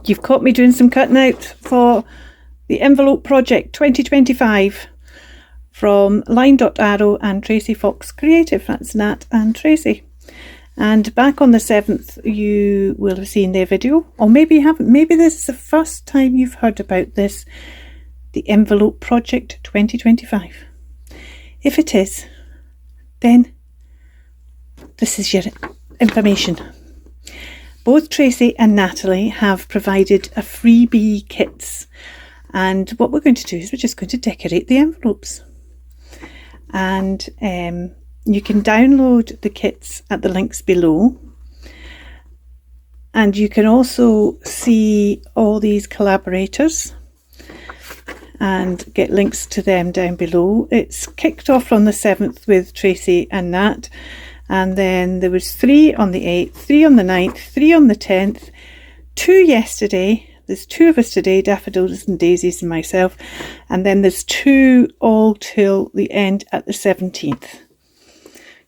You've caught me doing some cutting out for the envelope project 2025 from Line.Arrow and Tracie Fox Creative. That's Nat and Tracie. And back on the 7th, you will have seen their video, or maybe you haven't. Maybe this is the first time you've heard about this, the envelope project 2025. If it is, then this is your information. Both Tracie and Natalie have provided a freebie kits, and what we're going to do is we're just going to decorate the envelopes. And you can download the kits at the links below, and you can also see all these collaborators and get links to them down below. It's kicked off on the 7th with Tracie and Nat, and then there was 3 on the 8th, 3 on the 9th, 3 on the 10th, 2 yesterday. There's 2 of us today, Daffodils and Daisies and myself, and then there's 2 all till the end at the 17th,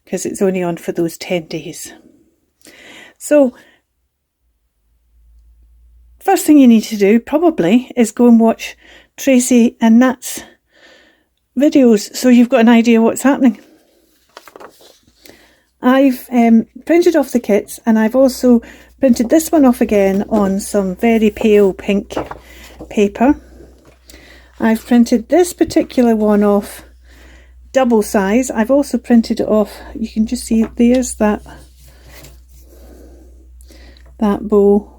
because it's only on for those 10 days. So first thing you need to do probably is go and watch Tracie and Nat's videos so you've got an idea what's happening. I've printed off the kits, and I've also printed this one off again on some very pale pink paper. I've printed this particular one off double size. I've also printed it off, you can just see there's that bow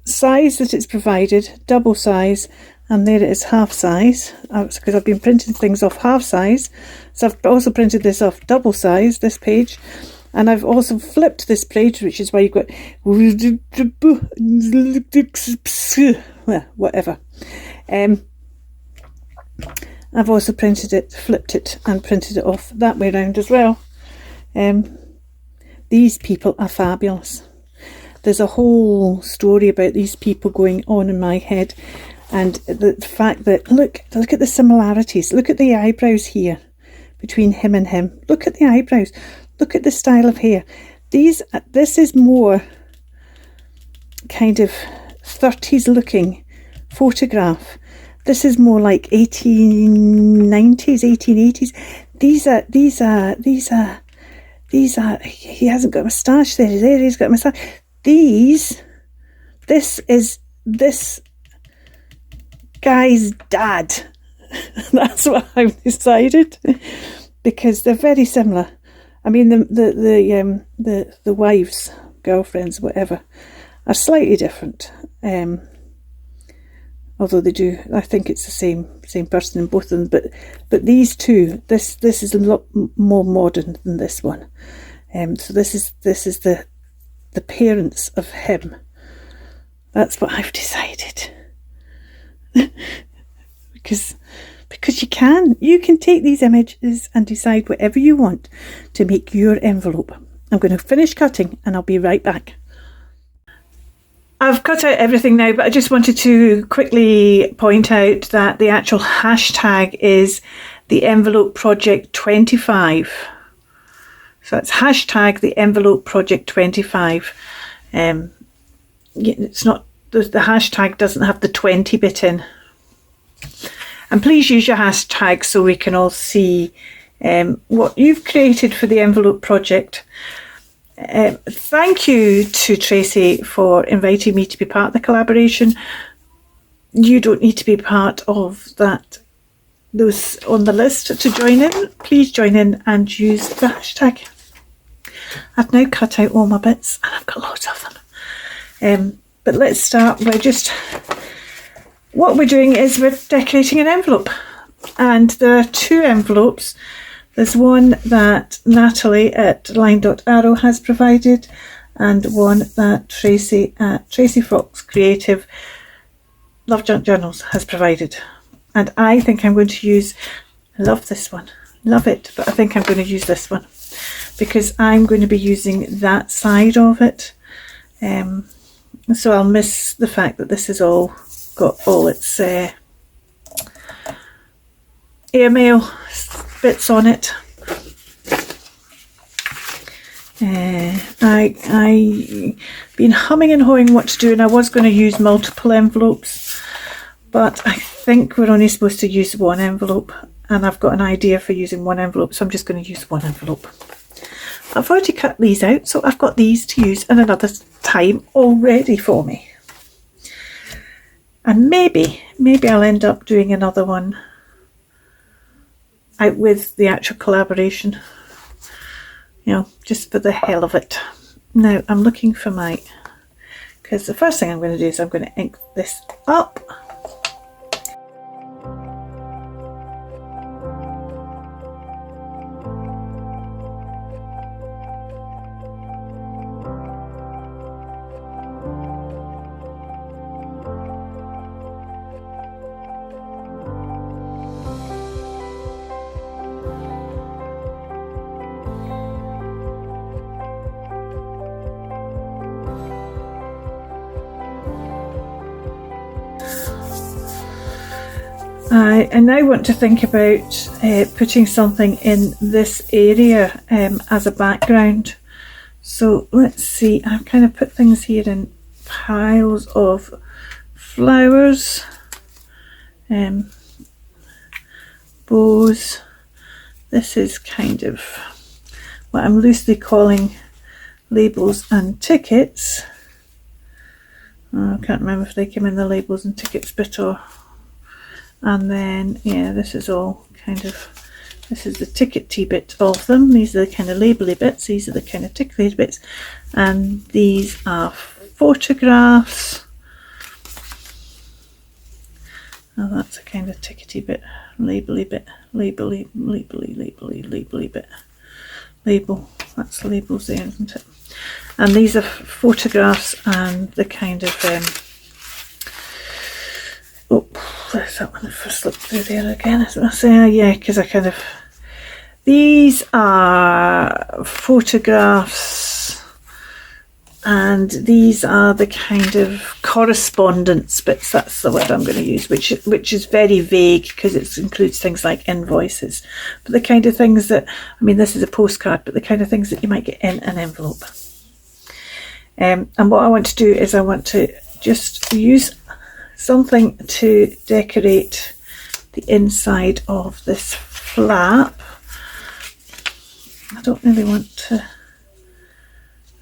size that it's provided, double size, and there it is, half size, because I've been printing things off half size. So I've also printed this off double size, this page, and I've also flipped this page, which is why you've got whatever. I've also printed it, flipped it, and printed it off that way around as well. These people are fabulous. There's a whole story about these people going on in my head, and the fact that look at the similarities. Look at the eyebrows here between him and him. Look at the eyebrows. Look at the style of hair. This is more kind of 30s looking photograph. This is more like 1890s, 1880s. These are. He hasn't got a moustache there. He's got a moustache. This is this guy's dad. That's what I've decided, because they're very similar. I mean, the wives, girlfriends, whatever, are slightly different. Although they do, I think it's the same person in both of them. But these two, this is a lot more modern than this one. So this is the parents of him. That's what I've decided. because you can take these images and decide whatever you want to make your envelope. I'm going to finish cutting and I'll be right back. I've cut out everything now, but I just wanted to quickly point out that the actual hashtag is the envelope project 25. So that's hashtag the envelope project 25. It's not, the hashtag doesn't have the 20 bit in. And please use your hashtag so we can all see what you've created for the envelope project. Thank you to Tracie for inviting me to be part of the collaboration. You don't need to be part of those on the list to join in. Please join in and use the hashtag. I've now cut out all my bits, and I've got loads of them. But let's start by what we're doing is we're decorating an envelope, and there are 2 envelopes. There's one that Natalie at Line.Arrow has provided, and one that Tracie at Tracie Fox Creative Love Junk Journals has provided. And I think I'm going to use, I love this one, love it, but I think I'm going to use this one because I'm going to be using that side of it. So I'll miss the fact that this has all got all its airmail bits on it. I been humming and hawing what to do, and I was going to use multiple envelopes, but I think we're only supposed to use one envelope, and I've got an idea for using one envelope, so I'm just going to use one envelope. I've already cut these out, so I've got these to use in another time all ready for me. And maybe I'll end up doing another one out with the actual collaboration, you know, just for the hell of it. Now I'm looking for my, because the first thing I'm going to do is I'm going to ink this up. I now want to think about putting something in this area as a background. So let's see, I've kind of put things here in piles of flowers, bows. This is kind of what I'm loosely calling labels and tickets. I can't remember if they came in the labels and tickets bit or... And then, yeah, this is all kind of, this is the tickety bit of them. These are the kind of labely bits. These are the kind of tickety bits. And these are photographs. Oh, that's a kind of tickety bit, labely bit, labely bit. Label, that's labels there, isn't it? And these are photographs and the kind of, oh, there's that one that slipped through there again. As I say, yeah, because I kind of, these are photographs and these are the kind of correspondence bits. That's the word I'm going to use, which is very vague because it includes things like invoices, but the kind of things that, I mean, this is a postcard, but the kind of things that you might get in an envelope. And what I want to do is I want to just use something to decorate the inside of this flap. I don't really want to,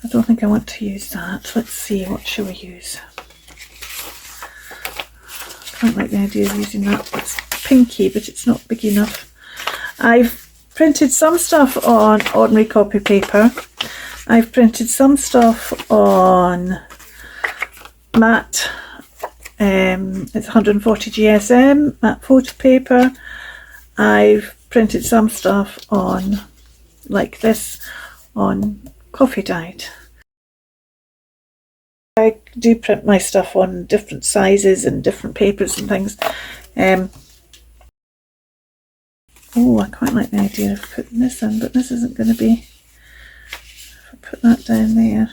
I don't think I want to use that. Let's see, what shall we use? I quite like the idea of using that. It's pinky, but it's not big enough. I've printed some stuff on ordinary copy paper. I've printed some stuff on matte, it's 140 GSM, matte photo paper. I've printed some stuff on, like this, on coffee dyed. I do print my stuff on different sizes and different papers and things. Oh, I quite like the idea of putting this in, but this isn't going to be, if I put that down there,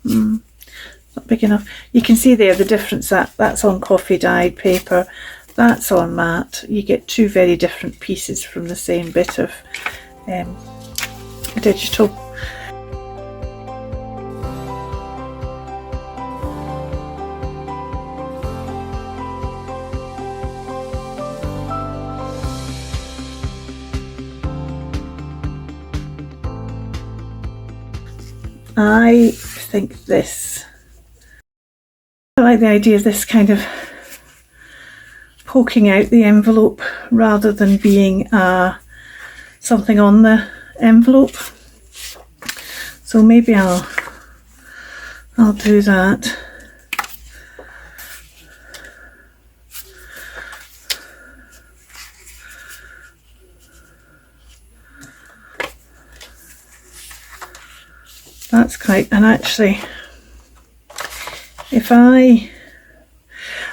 not big enough. You can see there the difference, that's on coffee dyed paper, that's on matte. You get two very different pieces from the same bit of digital. I think this, I like the idea of this kind of poking out the envelope rather than being something on the envelope. So maybe I'll do that. That's quite, and actually, if I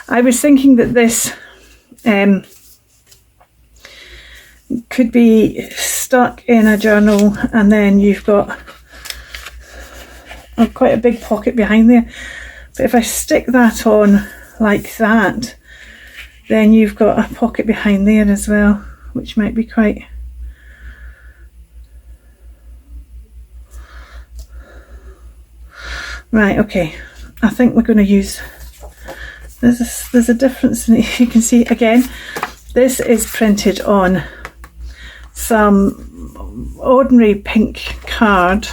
was thinking that this could be stuck in a journal, and then you've got quite a big pocket behind there. But if I stick that on like that, then you've got a pocket behind there as well, which might be quite Right, okay, I think we're going to use, there's a difference in it. You can see again, this is printed on some ordinary pink card,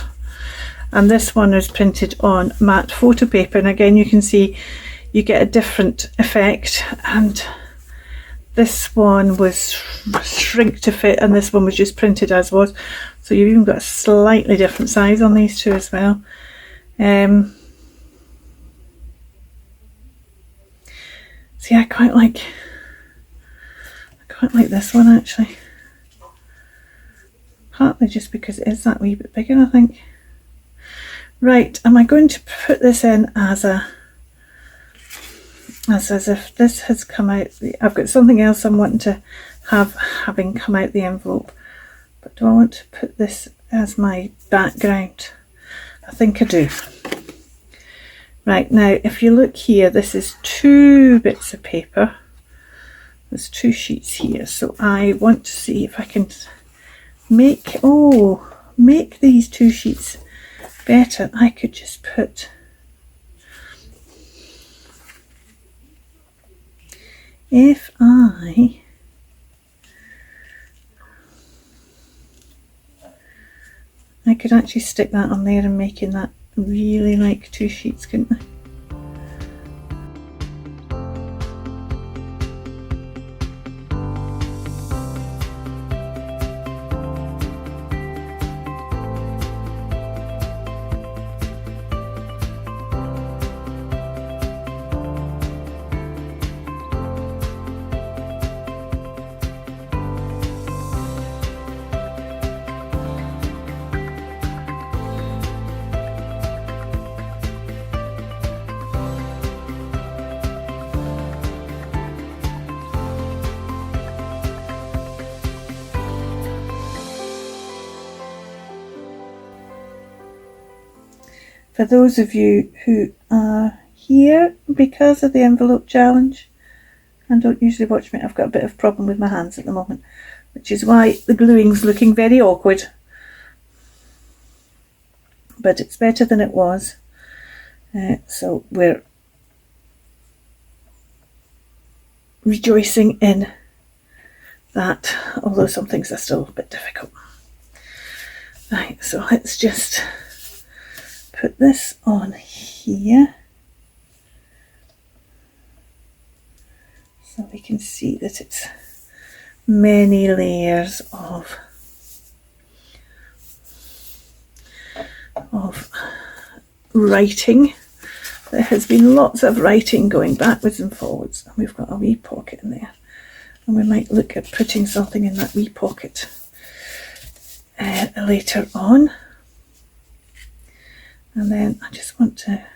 and this one is printed on matte photo paper, and again you can see you get a different effect, and this one was shrink to fit and this one was just printed as was, so you've even got a slightly different size on these two as well. See, I quite like this one actually, partly just because it is that wee bit bigger, I think. Right, am I going to put this in as if this has come out? I've got something else I'm wanting to having come out the envelope, but do I want to put this as my background? I think I do. Right, now if you look here, this is 2 bits of paper. There's 2 sheets here, so I want to see if I can make these 2 sheets better. I could just put I could actually stick that on there and making that really like 2 sheets, couldn't I? For those of you who are here because of the envelope challenge and don't usually watch me, I've got a bit of a problem with my hands at the moment, which is why the gluing's looking very awkward. But it's better than it was, so we're rejoicing in that, although some things are still a bit difficult. Right, so let's just put this on here so we can see that it's many layers of writing. There has been lots of writing going backwards and forwards, and we've got a wee pocket in there, and we might look at putting something in that wee pocket later on. And then I just want to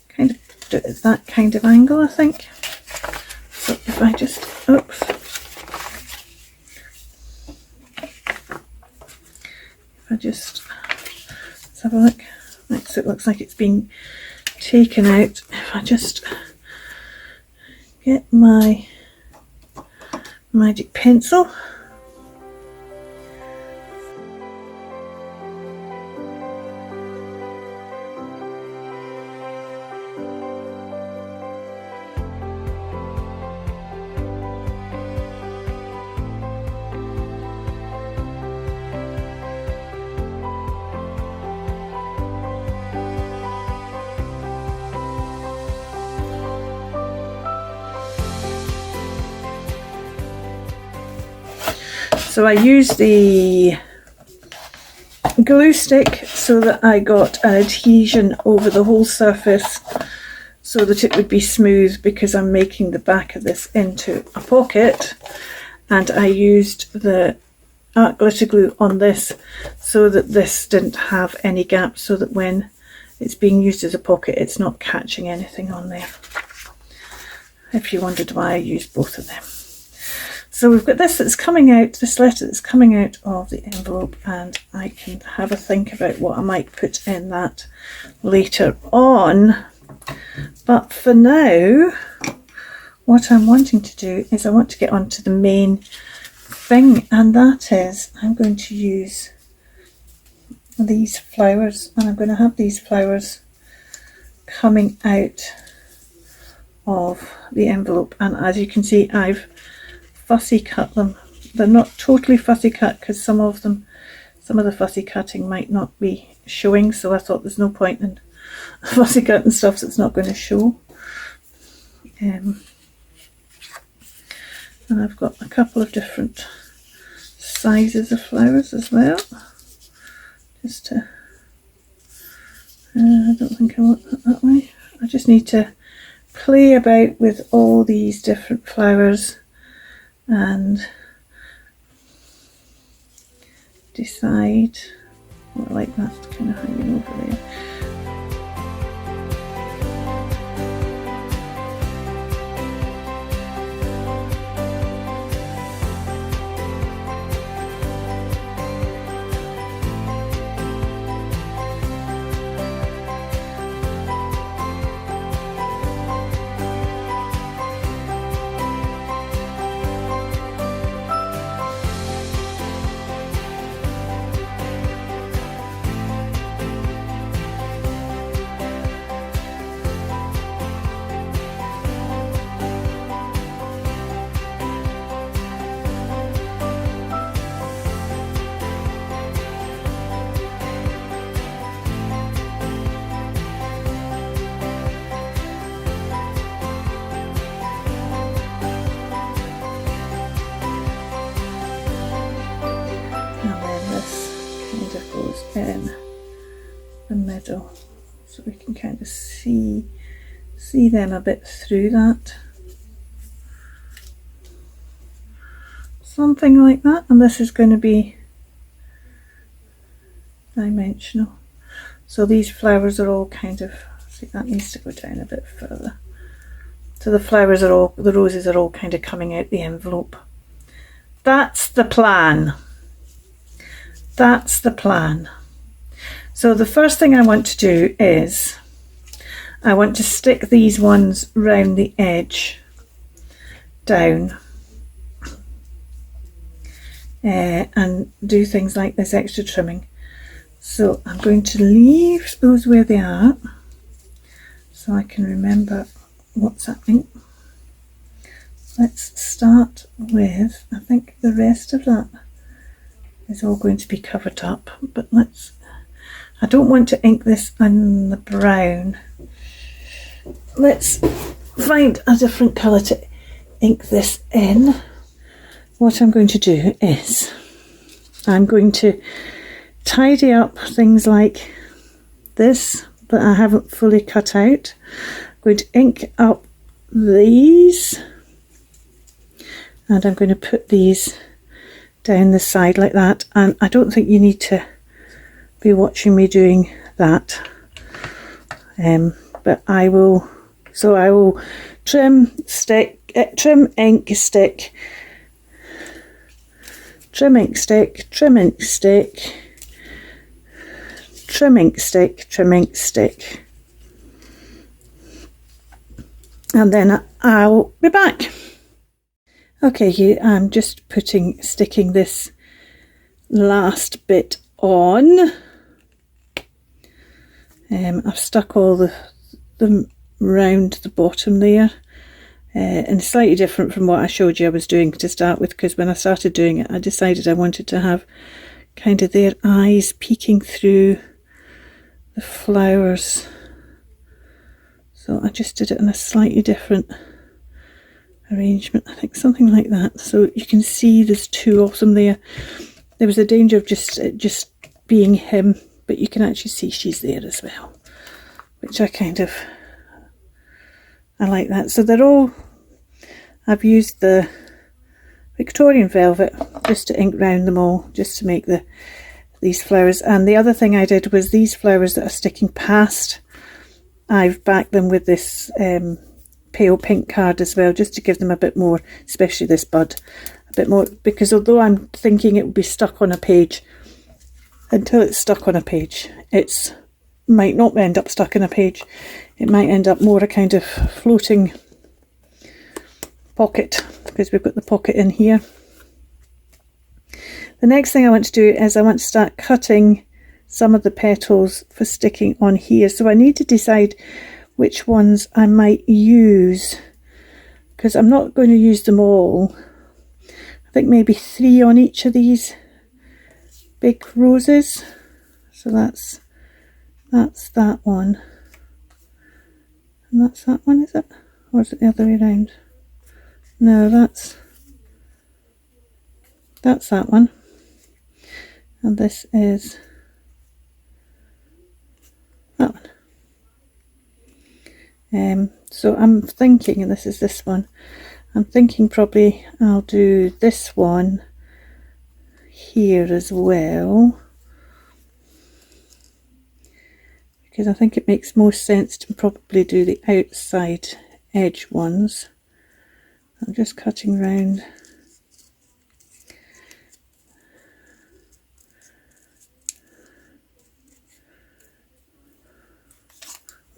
kind of do it at that kind of angle, I think. So if I just, oops. If I just, let's have a look. Right, so it looks like it's been taken out. If I just get my magic pencil. So I used the glue stick so that I got an adhesion over the whole surface so that it would be smooth, because I'm making the back of this into a pocket, and I used the art glitter glue on this so that this didn't have any gaps, so that when it's being used as a pocket it's not catching anything on there, if you wondered why I used both of them. So we've got this that's coming out, this letter that's coming out of the envelope, and I can have a think about what I might put in that later on. But for now, what I'm wanting to do is I want to get onto the main thing, and that is I'm going to use these flowers, and I'm going to have these flowers coming out of the envelope, and as you can see I've fussy cut them. They're not totally fussy cut because some of the fussy cutting might not be showing, so I thought there's no point in fussy cutting stuff that's not going to show. And I've got a couple of different sizes of flowers as well, just to I don't think I want that way. I just need to play about with all these different flowers and decide what I like. That's kind of hanging over there. In the middle, so we can kind of see them a bit through that, something like that. And this is going to be dimensional, so these flowers are all kind of, see, that needs to go down a bit further, so the flowers are all, the roses are all kind of coming out the envelope. That's the plan. That's the plan. So the first thing I want to do is I want to stick these ones round the edge down and do things like this extra trimming. So I'm going to leave those where they are so I can remember what's happening. Let's start with, I think the rest of that is all going to be covered up, but I don't want to ink this on the brown. Let's find a different colour to ink this in. What I'm going to do is I'm going to tidy up things like this that I haven't fully cut out. I'm going to ink up these, and I'm going to put these down the side like that. And I don't think you need to be watching me doing that, but I will trim, stick, trim, ink, stick, trim, ink, stick, trim, ink, stick, trim, ink, stick, trim, ink, stick, and then I'll be back. Okay, I'm just sticking this last bit on. I've stuck all them round the bottom there, and slightly different from what I showed you I was doing to start with, because when I started doing it I decided I wanted to have kind of their eyes peeking through the flowers, so I just did it in a slightly different arrangement, I think something like that. So you can see there's two of them there. There was a danger of just being him, but you can actually see she's there as well, which I like that. So they're all, I've used the Victorian velvet just to ink round them all, just to make these flowers. And the other thing I did was these flowers that are sticking past, I've backed them with this pale pink card as well, just to give them a bit more, especially this bud, a bit more, because although I'm thinking it will be stuck on a page, until it's stuck on a page, it might not end up stuck in a page. It might end up more a kind of floating pocket, because we've got the pocket in here. The next thing I want to do is I want to start cutting some of the petals for sticking on here. So I need to decide which ones I might use, because I'm not going to use them all. I think maybe 3 on each of these big roses. So that's that one, and that's that one, is it? Or is it the other way around? No, that's that one, and this is that one. So I'm thinking, and this is this one, I'm thinking probably I'll do this one here as well, because I think it makes most sense to probably do the outside edge ones. I'm just cutting round.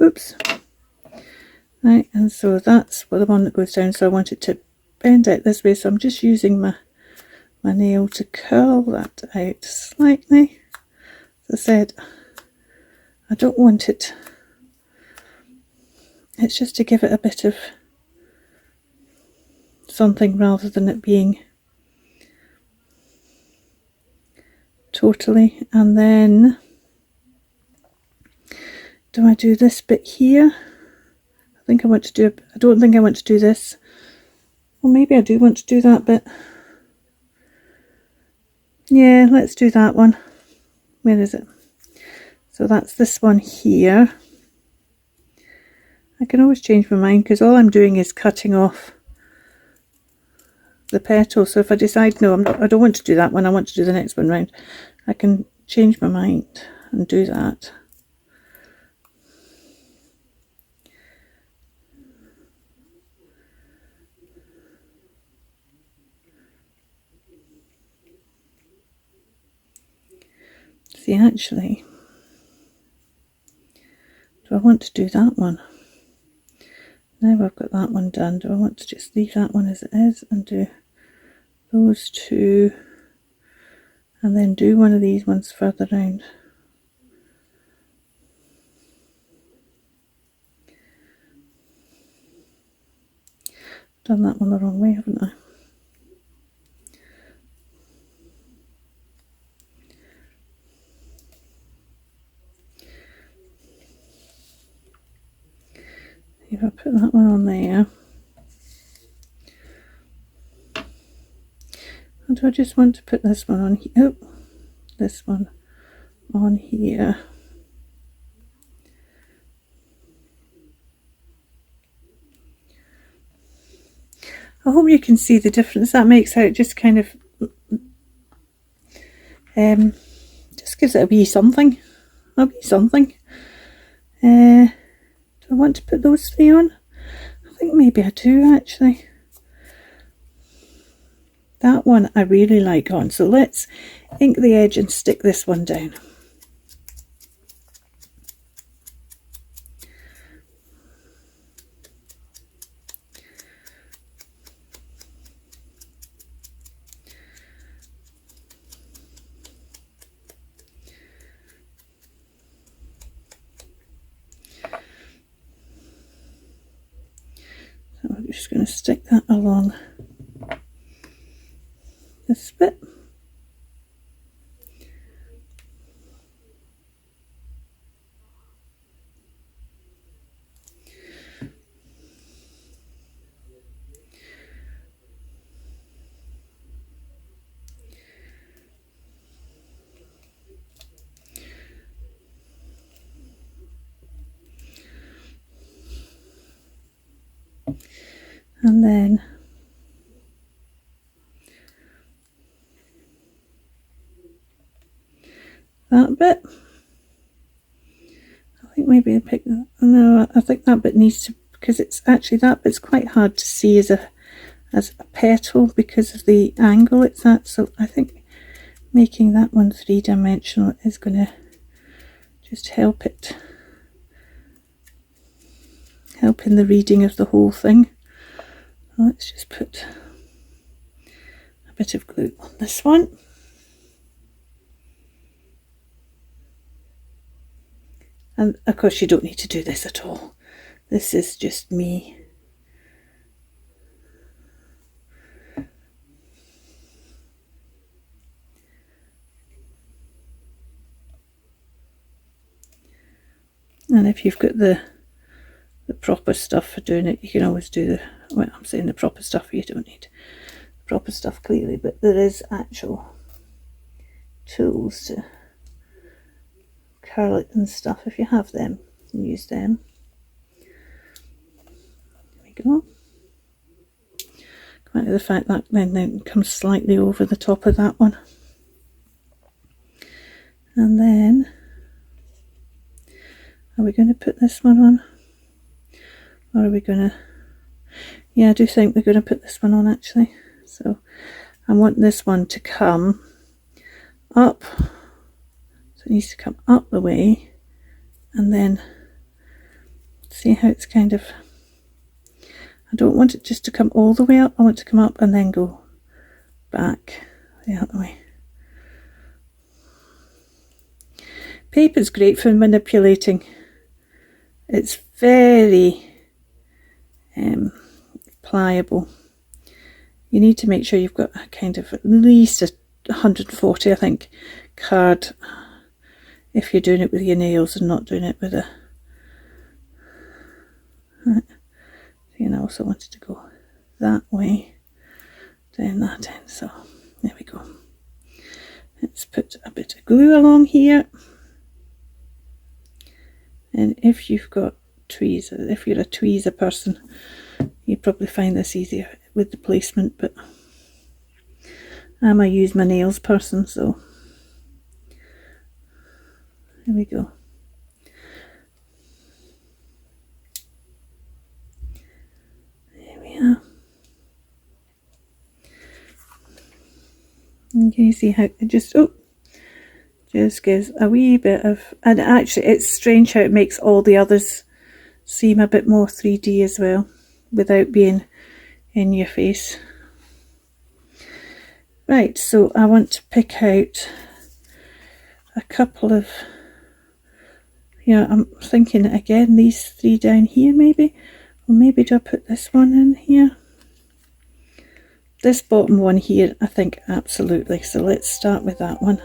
Oops. Right, and so that's the one that goes down, so I want it to bend out this way, so I'm just using my nail to curl that out slightly. As I said, I don't want it, it's just to give it a bit of something rather than it being totally. And then do I do this bit here? I think I want to do, I don't think I want to do this. Well, maybe I do want to do that bit. Yeah, let's do that one. Where is it? So that's this one here. I can always change my mind, because all I'm doing is cutting off the petal. So if I decide no, I don't want to do that one, I want to do the next one round, I can change my mind and do that. See, actually, do I want to do that one? Now I've got that one done, do I want to just leave that one as it is and do those two, and then do one of these ones further round? Done that one the wrong way, haven't I? If I put that one on there, or do I just want to put this one on here? Oh, this one on here. I hope you can see the difference that makes out. Just kind of just gives it a wee something. A wee something. Do I want to put those 3 on? I think maybe I do, actually. That one I really like on. So let's ink the edge and stick this one down. So I'm just going to stick that along this bit. And then that bit, I think maybe I pick that. No, I think that bit needs to, because it's actually, that bit's quite hard to see as a petal because of the angle it's at. So I think making that one 3-dimensional is going to just help it, help in the reading of the whole thing. Let's just put a bit of glue on this one. And of course you don't need to do this at all. This is just me. And if you've got the proper stuff for doing it, you can always do the, well, I'm saying the proper stuff, you don't need the proper stuff clearly, but there is actual tools to curl it and stuff. If you have them, use them. There we go. Come back to the fact that then comes slightly over the top of that one. And then, are we going to put this one on? Or are we going to, yeah, I do think we're going to put this one on actually. So I want this one to come up. So it needs to come up the way, and then see how it's kind of, I don't want it just to come all the way up. I want it to come up and then go back the other way. Paper's great for manipulating. It's very pliable. You need to make sure you've got a kind of at least a 140, I think, card if you're doing it with your nails and not doing it with a, right. And I also wanted to go that way, down that end, so there we go. Let's put a bit of glue along here. And if you've got tweezers, if you're a tweezer person, you probably find this easier with the placement, but I'm a use my nails person, so here we go. There we are. And can you see how it just, oh, just gives a wee bit of, and actually it's strange how it makes all the others seem a bit more 3D as well, without being in your face. Right, so I want to pick out a couple of, yeah, I'm thinking again these three down here maybe, or maybe do I put this one in here? This bottom one here, I think absolutely, so let's start with that one.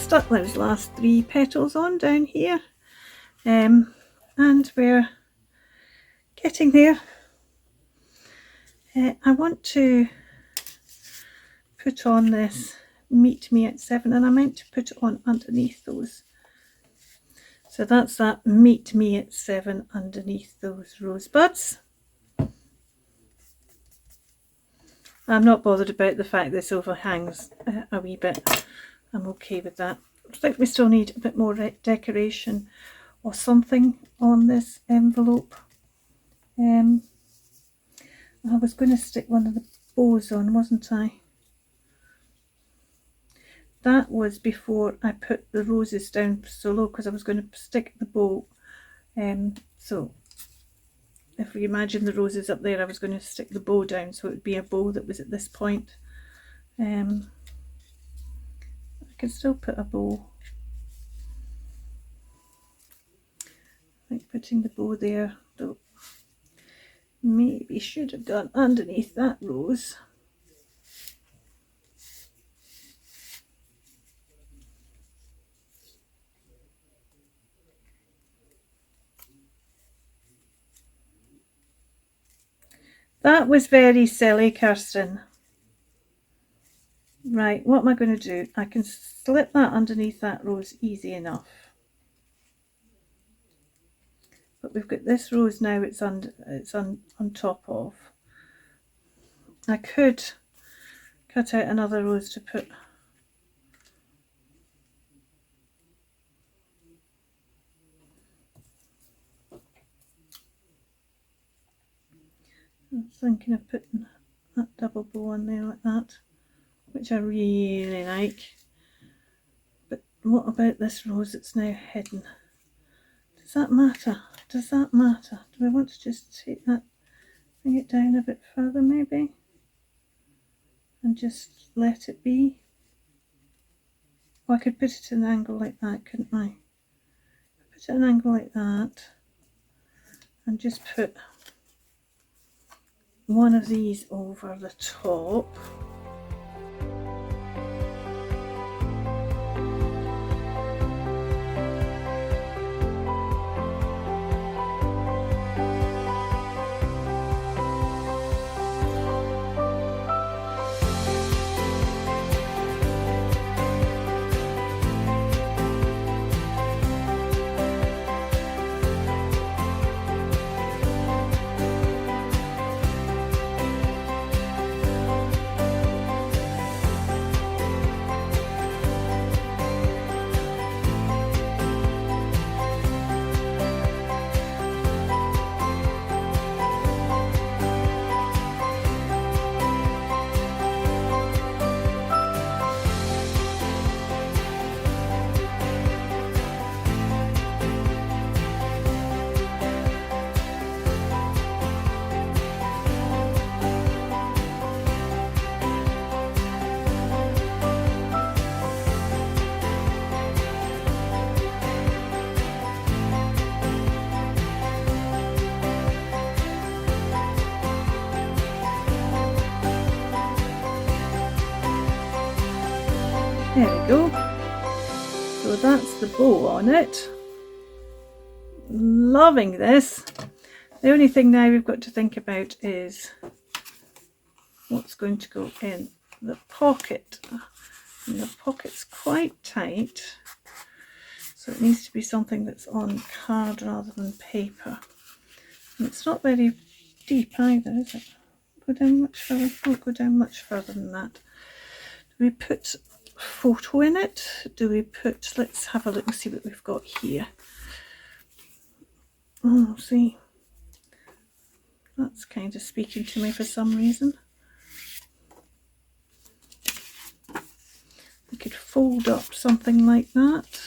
stuck those last 3 petals on down here, and we're getting there. I want to put on this Meet Me at 7, and I meant to put it on underneath those. So that's that Meet Me at 7 underneath those rosebuds. I'm not bothered about the fact this overhangs a wee bit. I'm okay with that. I think we still need a bit more decoration or something on this envelope. I was going to stick one of the bows on, wasn't I? That was before I put the roses down so low, because I was going to stick the bow. So if we imagine the roses up there, I was going to stick the bow down, so it would be a bow that was at this point. I can still put a bow. I think putting the bow there, though, maybe should have done underneath that rose. That was very silly, Kirsten. Right, what am I going to do? I can slip that underneath that rose easy enough. But we've got this rose now, it's on top of. I could cut out another rose to put. I'm thinking of putting that double bow on there like that, which I really like. But what about this rose that's now hidden? Does that matter? Does that matter? Do I want to just take that, bring it down a bit further maybe, and just let it be? Or I could put it at an angle like that, couldn't I? Put it at an angle like that and just put one of these over the top. There we go. So that's the bow on it. Loving this. The only thing now we've got to think about is what's going to go in the pocket. And the pocket's quite tight, so it needs to be something that's on card rather than paper. And it's not very deep either, is it? Go down much further. Don't go down much further than that. Do we put photo in it? Do we put, let's have a look and see what we've got here. Oh, see, that's kind of speaking to me for some reason. We could fold up something like that.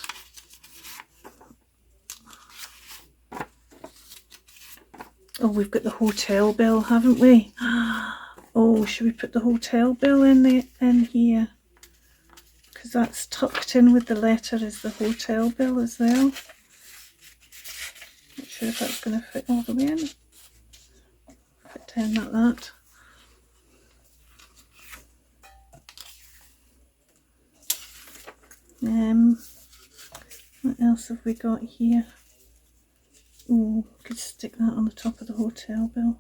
Oh, we've got the hotel bill, haven't we? Oh, should we put the hotel bill in here? Because that's tucked in with the letter is the hotel bill as well. Not sure if that's going to fit all the way in. Fit down like that. What else have we got here? Oh, could stick that on the top of the hotel bill.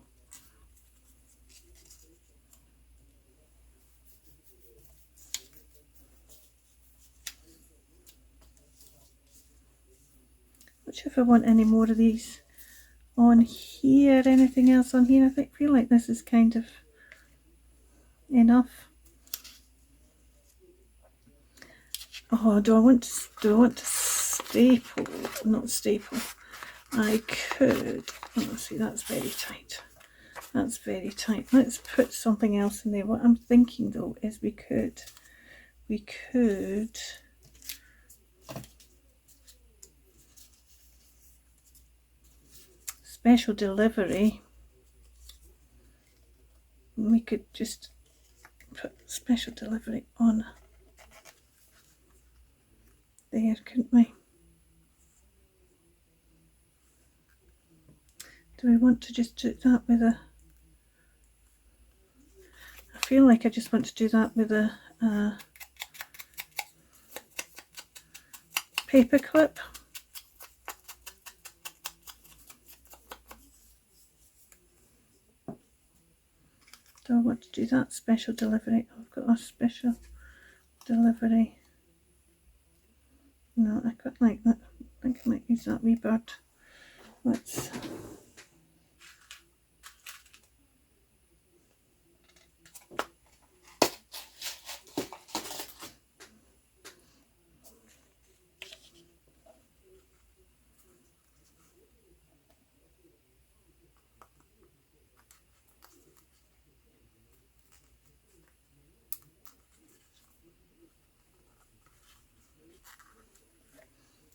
Not sure if I want any more of these on here. Anything else on here? I feel like this is kind of enough. Oh, do I want to staple? Not staple. I could. Oh, see, that's very tight. That's very tight. Let's put something else in there. What I'm thinking though is we could special delivery. We could just put special delivery on there, couldn't we? Do we want to just do that with a... I feel like I just want to do that with a paper clip. Do I want to do that? Special delivery. I've got a special delivery. No, I quite like that. I think I might use that wee bird. Let's...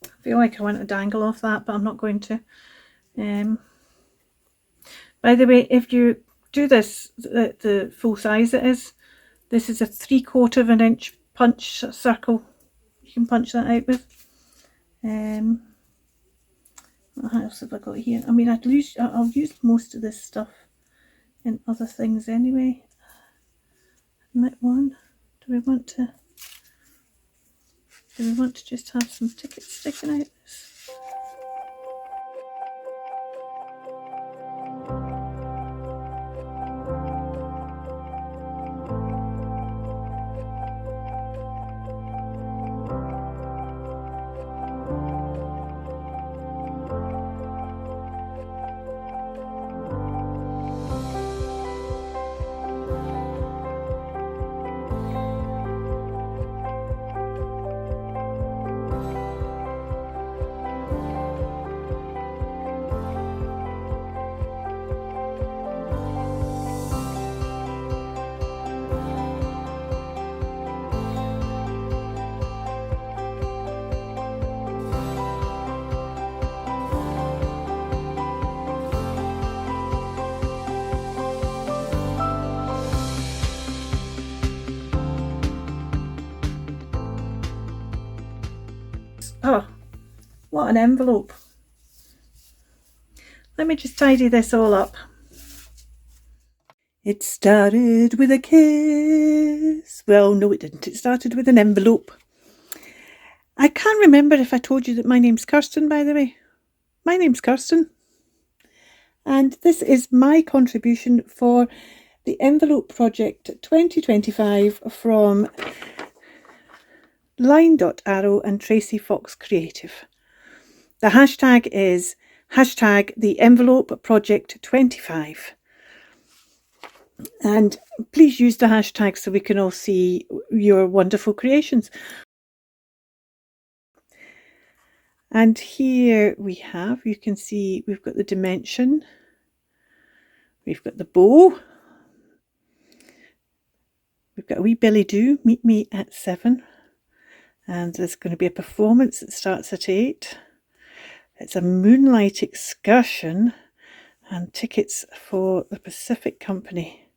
I feel like I want to dangle off that, but I'm not going to. By the way, if you do this the full size it is, this is a 3/4 of an inch punch circle. You can punch that out with. What else have I got here? I mean, I'll use most of this stuff in other things anyway. Admit one. Do we want to just have some tickets sticking out this? Oh, what an envelope. Let me just tidy this all up. It started with a kiss. Well, no it didn't. It started with an envelope. I can't remember if I told you that my name's Kirsten, by the way. My name's Kirsten. And this is my contribution for the envelope project 2025 from Line.Arrow and Tracie Fox Creative. The hashtag is hashtag the envelope project 25. And please use the hashtag so we can all see your wonderful creations. And here we have, you can see we've got the dimension, we've got the bow, we've got a wee billy do, meet me at 7. And there's going to be a performance that starts at 8. It's a moonlight excursion and tickets for the Pacific Company,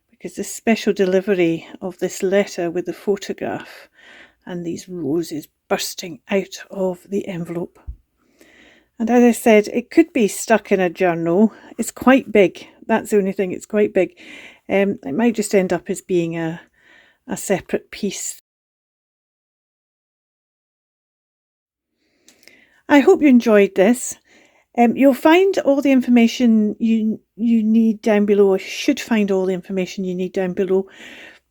because this special delivery of this letter with the photograph and these roses bursting out of the envelope. And as I said, it could be stuck in a journal. It's quite big. That's the only thing. It's quite big. It might just end up as being a separate piece I hope you enjoyed this. You'll find all the information you need down below, or should find all the information you need down below.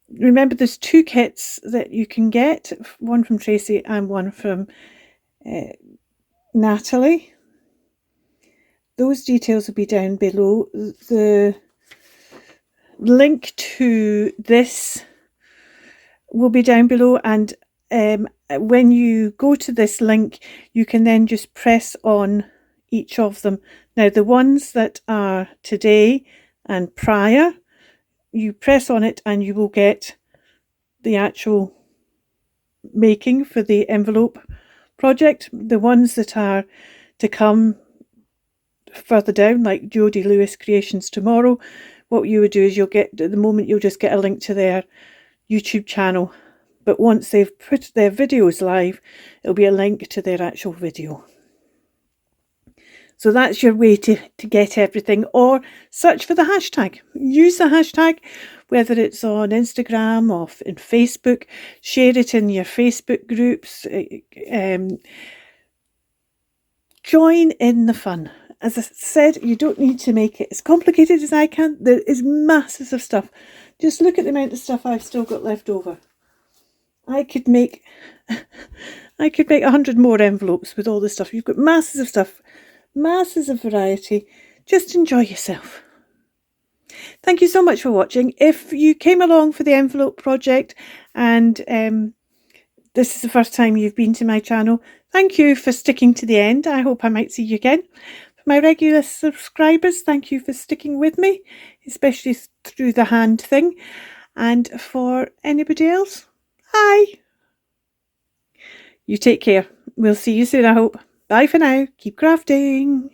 Remember, there's 2 kits that you can get, one from Tracie and one from Natalie. Those details will be down below. The link to this will be down below, and when you go to this link, you can then just press on each of them. Now, the ones that are today and prior, you press on it and you will get the actual making for the envelope project. The ones that are to come further down, like Jodie Lewis Creations tomorrow, what you would do is you'll get, at the moment, you'll just get a link to their YouTube channel, but once they've put their videos live, it'll be a link to their actual video. So that's your way to get everything, or search for the hashtag. Use the hashtag, whether it's on Instagram or in Facebook. Share it in your Facebook groups. Join in the fun. As I said, you don't need to make it as complicated as I can. There is masses of stuff. Just look at the amount of stuff I've still got left over. I could make 100 more envelopes with all this stuff. You've got masses of stuff, masses of variety. Just enjoy yourself. Thank you so much for watching. If you came along for the envelope project and this is the first time you've been to my channel, thank you for sticking to the end. I hope I might see you again. For my regular subscribers, thank you for sticking with me, especially through the hand thing. And for anybody else, hi. You take care. We'll see you soon, I hope. Bye for now. Keep crafting.